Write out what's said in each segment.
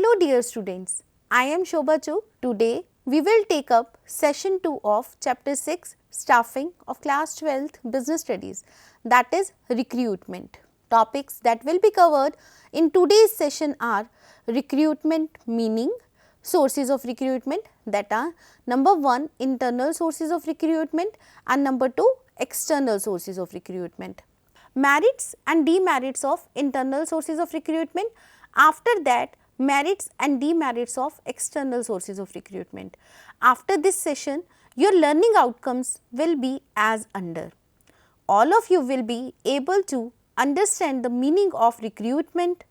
Hello dear students, I am Shobha Chuk. Today we will take up session 2 of chapter 6 staffing of class 12th business studies, that is recruitment. Topics that will be covered in today's session are recruitment meaning, sources of recruitment, that are number 1 internal sources of recruitment and number 2 external sources of recruitment. Merits and demerits of internal sources of recruitment. After that, merits and demerits of external sources of recruitment. After this session, your learning outcomes will be as under. All of you will be able to understand the meaning of recruitment,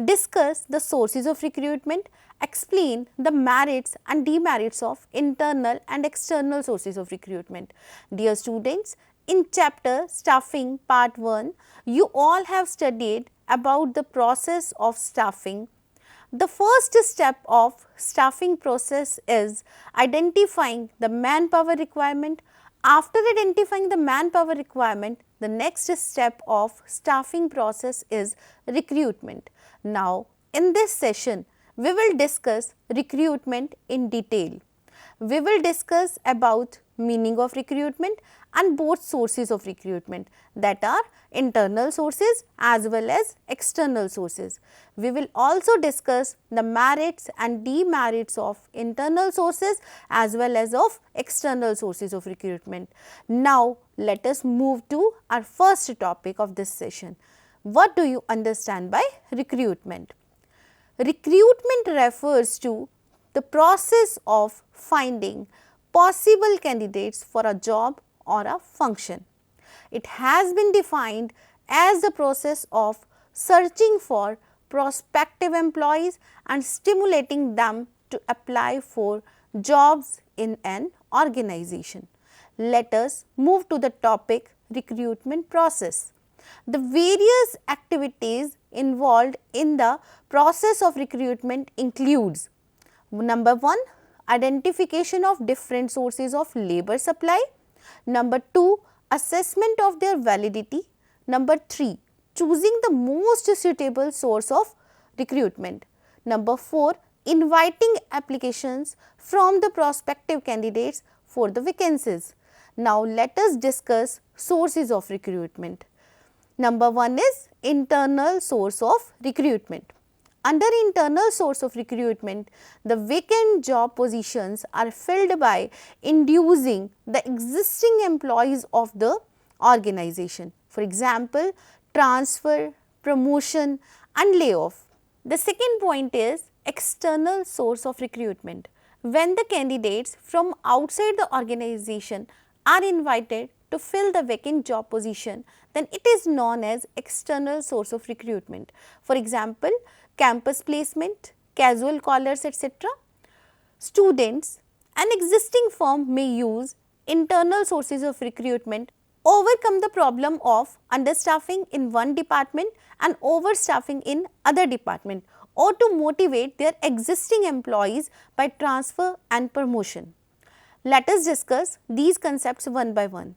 discuss the sources of recruitment, explain the merits and demerits of internal and external sources of recruitment. Dear students, in chapter staffing part 1, you all have studied about the process of staffing. The first step of staffing process is identifying the manpower requirement. After identifying the manpower requirement, the next step of staffing process is recruitment. Now, in this session, we will discuss recruitment in detail. We will discuss about meaning of recruitment and both sources of recruitment, that are internal sources as well as external sources. We will also discuss the merits and demerits of internal sources as well as of external sources of recruitment. Now, let us move to our first topic of this session. What do you understand by recruitment? Recruitment refers to the process of finding possible candidates for a job or a function. It has been defined as the process of searching for prospective employees and stimulating them to apply for jobs in an organization. Let us move to the topic recruitment process. The various activities involved in the process of recruitment includes: number 1, identification of different sources of labor supply. Number 2, assessment of their validity. Number 3, choosing the most suitable source of recruitment. Number 4, inviting applications from the prospective candidates for the vacancies. Now, let us discuss sources of recruitment. Number 1 is internal source of recruitment. Under internal source of recruitment, the vacant job positions are filled by inducing the existing employees of the organization. For example, transfer, promotion and layoff. The second point is external source of recruitment. When the candidates from outside the organization are invited to fill the vacant job position, then it is known as external source of recruitment. For example, campus placement, casual callers, etc. Students, an existing firm may use internal sources of recruitment, overcome the problem of understaffing in one department and overstaffing in other department, or to motivate their existing employees by transfer and promotion. Let us discuss these concepts one by one.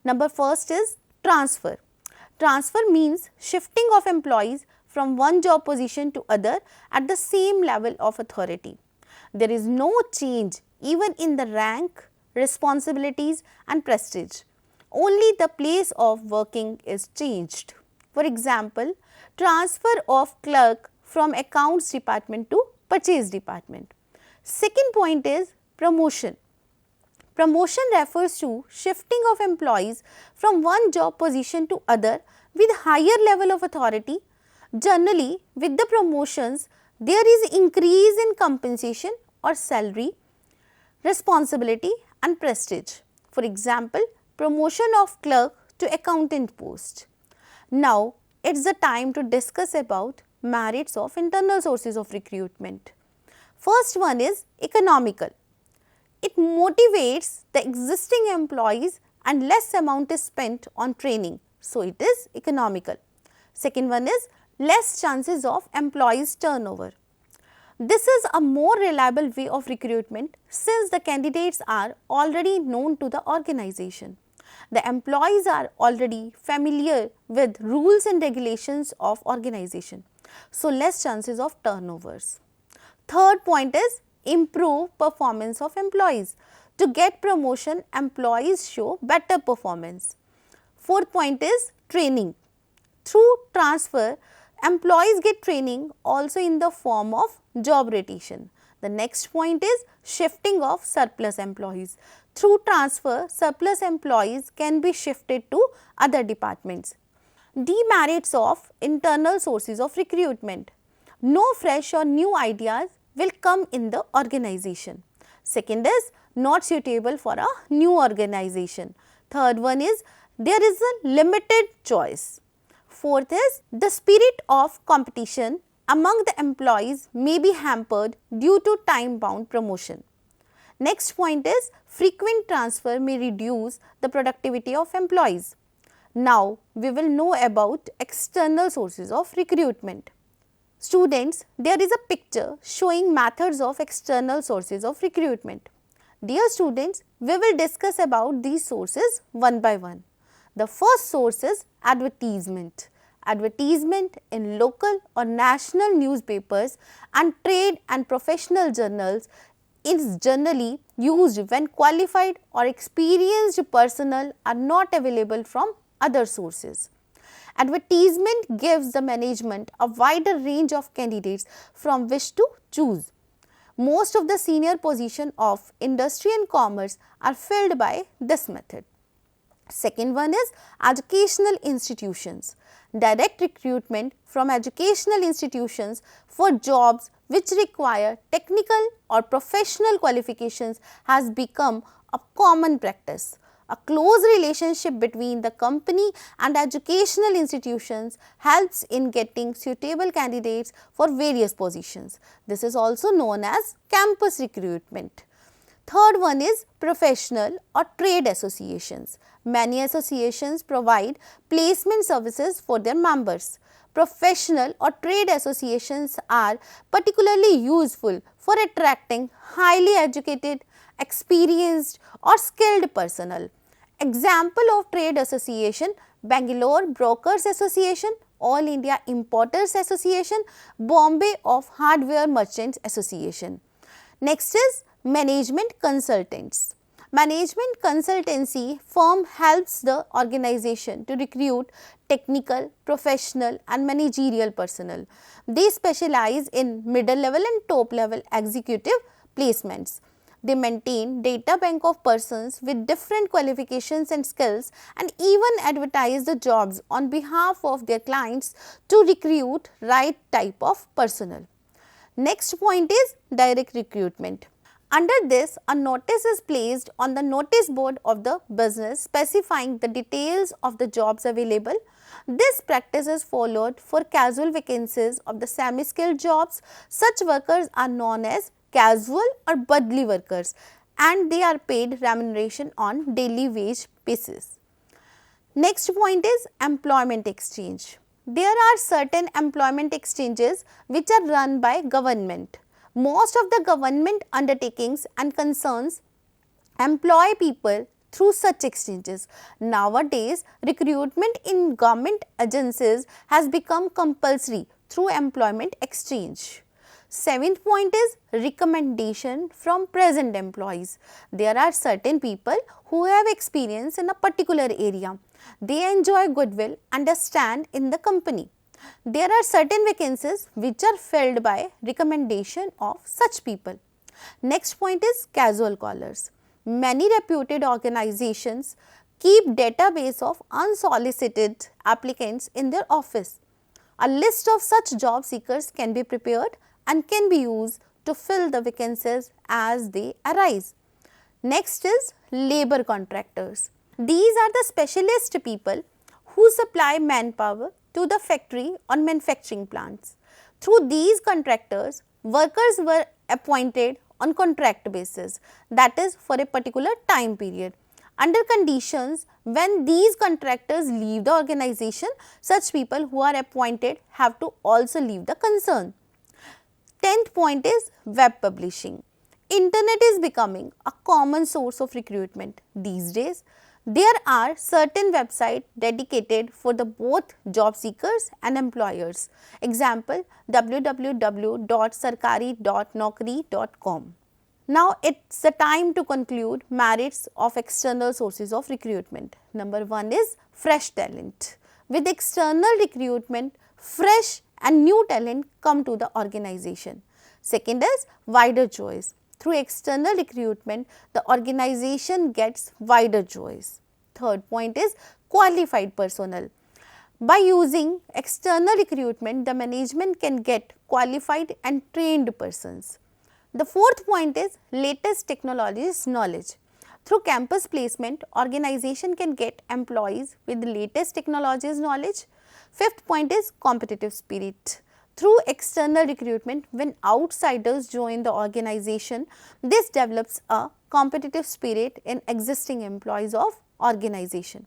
Number first is transfer. Transfer means shifting of employees from one job position to other at the same level of authority. There is no change even in the rank, responsibilities and prestige. Only the place of working is changed. For example, transfer of clerk from accounts department to purchase department. Second point is promotion. Promotion refers to shifting of employees from one job position to other with higher level of authority. Generally, with the promotions, there is increase in compensation or salary, responsibility and prestige. For example, promotion of clerk to accountant post. Now, it is the time to discuss about merits of internal sources of recruitment. First one is economical. It motivates the existing employees and less amount is spent on training. So, it is economical. Second one is less chances of employees turnover. This is a more reliable way of recruitment since the candidates are already known to the organization. The employees are already familiar with rules and regulations of organization. So, less chances of turnovers. Third point is improve performance of employees. To get promotion, employees show better performance. Fourth point is training. Through transfer, employees get training also in the form of job rotation. The next point is shifting of surplus employees. Through transfer, surplus employees can be shifted to other departments. Demerits of internal sources of recruitment. No fresh or new ideas will come in the organization. Second is not suitable for a new organization. Third one is there is a limited choice. Fourth is the spirit of competition among the employees may be hampered due to time bound promotion. Next point is frequent transfer may reduce the productivity of employees. Now, we will know about external sources of recruitment. Students, there is a picture showing methods of external sources of recruitment. Dear students, we will discuss about these sources one by one. The first source is advertisement. Advertisement in local or national newspapers and trade and professional journals is generally used when qualified or experienced personnel are not available from other sources. Advertisement gives the management a wider range of candidates from which to choose. Most of the senior positions of industry and commerce are filled by this method. Second one is educational institutions. Direct recruitment from educational institutions for jobs which require technical or professional qualifications has become a common practice. A close relationship between the company and educational institutions helps in getting suitable candidates for various positions. This is also known as campus recruitment. Third one is professional or trade associations. Many associations provide placement services for their members. Professional or trade associations are particularly useful for attracting highly educated, experienced or skilled personnel. Example of trade association: Bangalore Brokers Association, All India Importers Association, Bombay of Hardware Merchants Association. Next is management consultants. Management consultancy firm helps the organization to recruit technical, professional and managerial personnel. They specialize in middle level and top level executive placements. They maintain data bank of persons with different qualifications and skills and even advertise the jobs on behalf of their clients to recruit right type of personnel. Next point is direct recruitment. Under this, a notice is placed on the notice board of the business specifying the details of the jobs available. This practice is followed for casual vacancies of the semi-skilled jobs. Such workers are known as casual or badly workers and they are paid remuneration on daily wage basis. Next point is employment exchange. There are certain employment exchanges which are run by government. Most of the government undertakings and concerns employ people through such exchanges. Nowadays, recruitment in government agencies has become compulsory through employment exchange. Seventh point is recommendation from present employees. There are certain people who have experience in a particular area. They enjoy goodwill and a stand in the company. There are certain vacancies which are filled by recommendation of such people. Next point is casual callers. Many reputed organizations keep database of unsolicited applicants in their office. A list of such job seekers can be prepared and can be used to fill the vacancies as they arise. Next is labor contractors. These are the specialist people who supply manpower to the factory or manufacturing plants. Through these contractors, workers were appointed on contract basis, that is for a particular time period. Under conditions when these contractors leave the organization, such people who are appointed have to also leave the concern. 10th point is web publishing. Internet is becoming a common source of recruitment these days. There are certain websites dedicated for the both job seekers and employers. Example, www.sarkari.naukri.com. Now, it's the time to conclude merits of external sources of recruitment. Number 1 is fresh talent. With external recruitment, fresh and new talent come to the organization. Second is wider choice. Through external recruitment, the organization gets wider choice. Third point is qualified personnel. By using external recruitment, the management can get qualified and trained persons. The fourth point is latest technologies knowledge. Through campus placement, organization can get employees with latest technologies knowledge. Fifth point is competitive spirit. Through external recruitment, when outsiders join the organization, this develops a competitive spirit in existing employees of organization.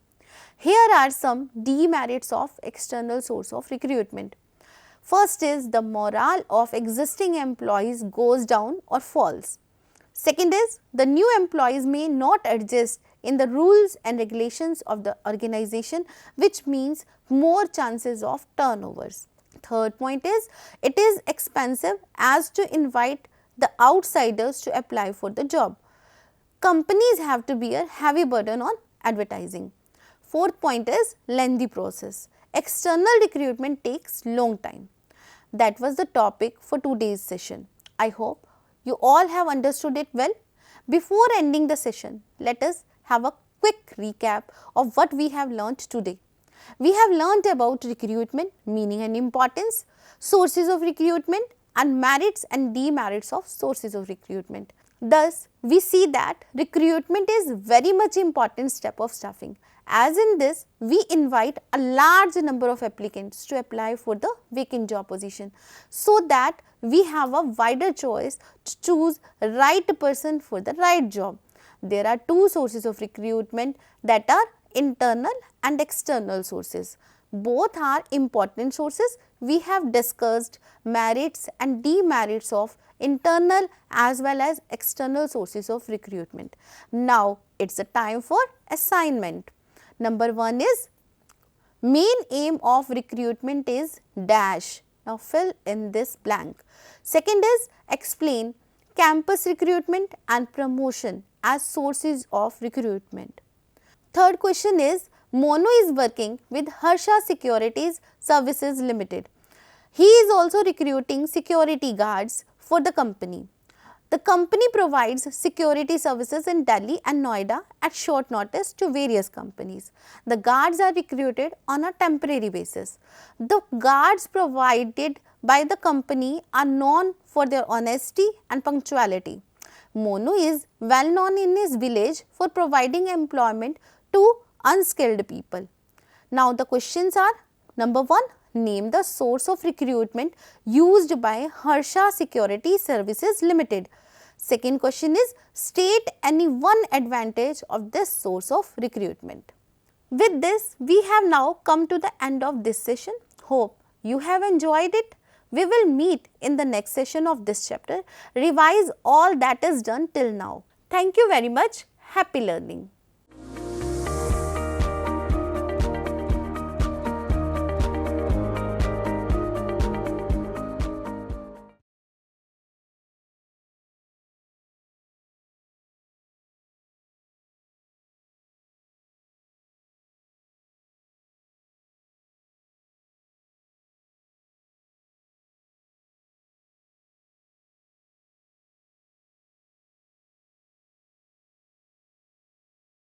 Here are some demerits of external source of recruitment. First is the morale of existing employees goes down or falls. Second is the new employees may not adjust in the rules and regulations of the organization, which means more chances of turnovers. Third point is it is expensive as to invite the outsiders to apply for the job. Companies have to bear heavy burden on advertising. Fourth point is lengthy process. External recruitment takes long time. That was the topic for today's session. I hope you all have understood it well. Before ending the session, let us have a quick recap of what we have learnt today. We have learnt about recruitment, meaning and importance, sources of recruitment and merits and demerits of sources of recruitment. Thus, we see that recruitment is very much important step of staffing. As in this, we invite a large number of applicants to apply for the vacant job position, so that we have a wider choice to choose right person for the right job. There are two sources of recruitment, that are internal and external sources. Both are important sources. We have discussed merits and demerits of internal as well as external sources of recruitment. Now, it's the time for assignment. Number 1 is main aim of recruitment is dash. Now, fill in this blank. Second is explain campus recruitment and promotion as sources of recruitment. Third question is Mono is working with Harsha Securities Services Limited. He is also recruiting security guards for the company. The company provides security services in Delhi and Noida at short notice to various companies. The guards are recruited on a temporary basis. The guards provided by the company are known for their honesty and punctuality. Mono is well known in his village for providing employment to unskilled people. Now, the questions are: number 1, name the source of recruitment used by Harsha Security Services Limited. Second question is, state any one advantage of this source of recruitment. With this, we have now come to the end of this session. Hope you have enjoyed it. We will meet in the next session of this chapter. Revise all that is done till now. Thank you very much. Happy learning.